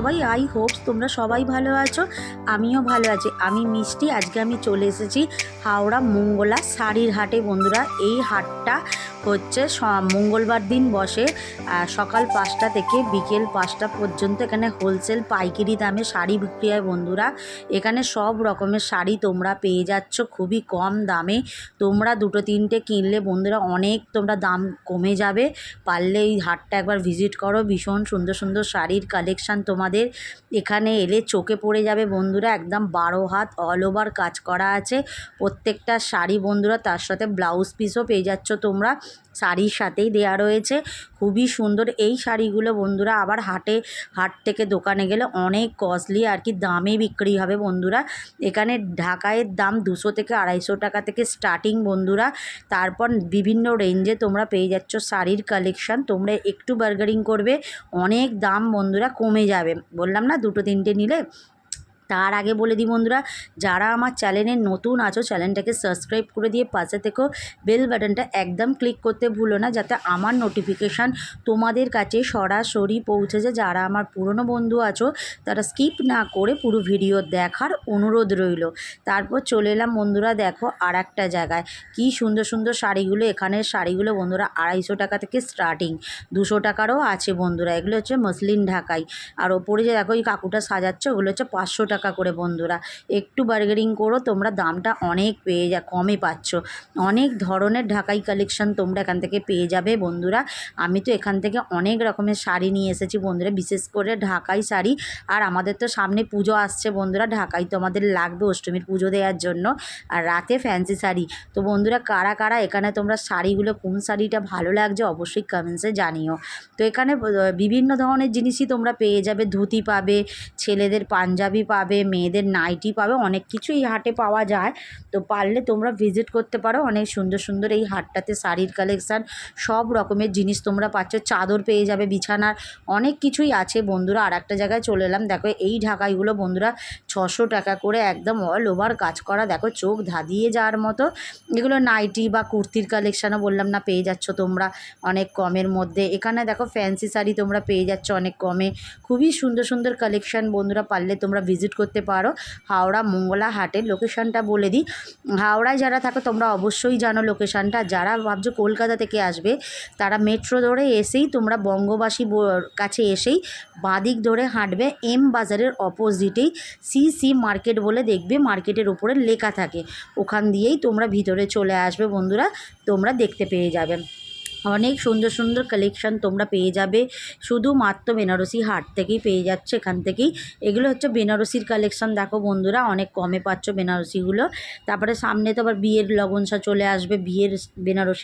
সবাই? I Hopes তোমরা সবাই ভালো আছো, আমিও ভালো আছি। আমি মিষ্টি। আজকে আমি চলে এসেছি হাওড়া মঙ্গলা শাড়ির হাটে বন্ধুরা। এই হাটটা হচ্ছে মঙ্গলবার দিন বসে সকাল 5টা থেকে বিকেল 5টা পর্যন্ত। এখানে হোলসেল পাইকারি দামে শাড়ি বিক্রি হয় বন্ধুরা। এখানে সব রকমের শাড়ি তোমরা পেয়ে যাচ্ছ খুবই কম দামে। তোমরা দুটো তিনটে কিনলে বন্ধুরা অনেক তোমরা দাম কমে যাবে। পারলে এই হাটটা একবার ভিজিট করো। ভীষণ সুন্দর সুন্দর শাড়ির কালেকশান তোমাদের এখানে এলে চোখে পড়ে যাবে বন্ধুরা। একদম 12 হাত অল ওভার কাজ করা আছে প্রত্যেকটা শাড়ি বন্ধুরা। তার সাথে ব্লাউজ পিসও পেয়ে যাচ্ছ তোমরা, শাড়ির সাথেই দেয়া রয়েছে। খুবই সুন্দর এই শাড়িগুলো বন্ধুরা। আবার হাট থেকে দোকানে গেলে অনেক কস্টলি আর কি দামে বিক্রি হবে বন্ধুরা। এখানে ঢাকাইয়ের দাম 200 থেকে 250 টাকা থেকে স্টার্টিং বন্ধুরা। তারপর বিভিন্ন রেঞ্জে তোমরা পেয়ে যাচ্ছ শাড়ির কালেকশান। তোমরা একটু বার্গেনিং করবে, অনেক দাম বন্ধুরা কমে যাবে। বললাম না দুটো তিনটে নিলে। তার আগে বলে দিই বন্ধুরা, যারা আমার চ্যানেলে নতুন আছো চ্যানেলটাকে সাবস্ক্রাইব করে দিয়ে পাশে থেকেও বেল বাটনটা একদম ক্লিক করতে ভুলো না, যাতে আমার নোটিফিকেশান তোমাদের কাছে সরাসরি পৌঁছে যায়। যারা আমার পুরনো বন্ধু আছো তারা স্কিপ না করে পুরো ভিডিও দেখার অনুরোধ রইল। তারপর চলে এলাম বন্ধুরা, দেখো আর একটা জায়গায় কি সুন্দর সুন্দর শাড়িগুলো। এখানের শাড়িগুলো বন্ধুরা 250 টাকা থেকে স্টার্টিং, 200 টাকারও আছে বন্ধুরা। এগুলো হচ্ছে মসলিন ঢাকাই। আর ওপরে যে দেখো এই কাকুটা সাজাচ্ছে ওগুলো হচ্ছে 500 টাকা করে বন্ধুরা। একটু বার্গেনিং করো, তোমরা দামটা অনেক কমে পাচ্ছ। অনেক ধরনের ঢাকাই কালেকশান তোমরা এখান থেকে পেয়ে যাবে বন্ধুরা। আমি তো এখান থেকে অনেক রকমের শাড়ি নিয়ে এসেছি বন্ধুরা, বিশেষ করে ঢাকাই শাড়ি। আর আমাদের তো সামনে পুজো আসছে বন্ধুরা, ঢাকাই তো আমাদের লাগবে অষ্টমীর পুজো দেওয়ার জন্য। আর রাতে ফ্যান্সি শাড়ি। তো বন্ধুরা কারা কারা এখানে তোমরা শাড়িগুলো কোন শাড়িটা ভালো লাগছে অবশ্যই কমেন্টসে জানিও। তো এখানে বিভিন্ন ধরনের জিনিসই তোমরা পেয়ে যাবে। ধুতি পাবে, ছেলেদের পাঞ্জাবি পাবে, মেয়েদের নাইটি পাবে, অনেক কিছু এই হাটে পাওয়া যায়। তো পারলে তোমরা ভিজিট করতে পারো। অনেক সুন্দর সুন্দর এই হাটটাতে শাড়ির কালেকশান, সব রকমের জিনিস তোমরা পাচ্ছ। চাদর পেয়ে যাবে, বিছানার অনেক কিছুই আছে বন্ধুরা। আর একটা জায়গায় চলে এলাম, দেখো এই ঢাকাইগুলো বন্ধুরা 600 টাকা করে, একদম অল ওভার কাজ করা। দেখো চোখ ধাঁধিয়ে যাওয়ার মতো। এগুলো নাইটি বা কুর্তির কালেকশানও বললাম না পেয়ে যাচ্ছ তোমরা অনেক কমের মধ্যে। এখানে দেখো ফ্যান্সি শাড়ি তোমরা পেয়ে যাচ্ছ অনেক কমে। খুবই সুন্দর সুন্দর কালেকশান বন্ধুরা, পারলে তোমরা ভিজিট করতে পারো হাওড়া মঙ্গলা হাটের। লোকেশানটা বলে দিই, হাওড়ায় যারা থাকো তোমরা অবশ্যই জানো লোকেশানটা। যারা ভাবছো কলকাতা থেকে আসবে তারা মেট্রো ধরে এসেই তোমরা বঙ্গবাসী কাছে এসেই বাঁদিক ধরে হাঁটবে। এম বাজারের অপোজিটেই সিসি মার্কেট বলে দেখবে, মার্কেটের উপরে লেখা থাকে। ওখান দিয়েই তোমরা ভিতরে চলে আসবে বন্ধুরা, তোমরা দেখতে পেয়ে যাবে। অনেক সুন্দর সুন্দর কালেকশান তোমরা পেয়ে যাবে শুধুমাত্র বেনারসি হাট থেকেই পেয়ে যাচ্ছে। এখান থেকেই এগুলো হচ্ছে বেনারসির কালেকশান। দেখো বন্ধুরা অনেক কমে পাচ্ছ বেনারসিগুলো। তারপরে সামনে তো আবার বিয়ের লগনসা চলে আসবে, বিয়ের বেনারসি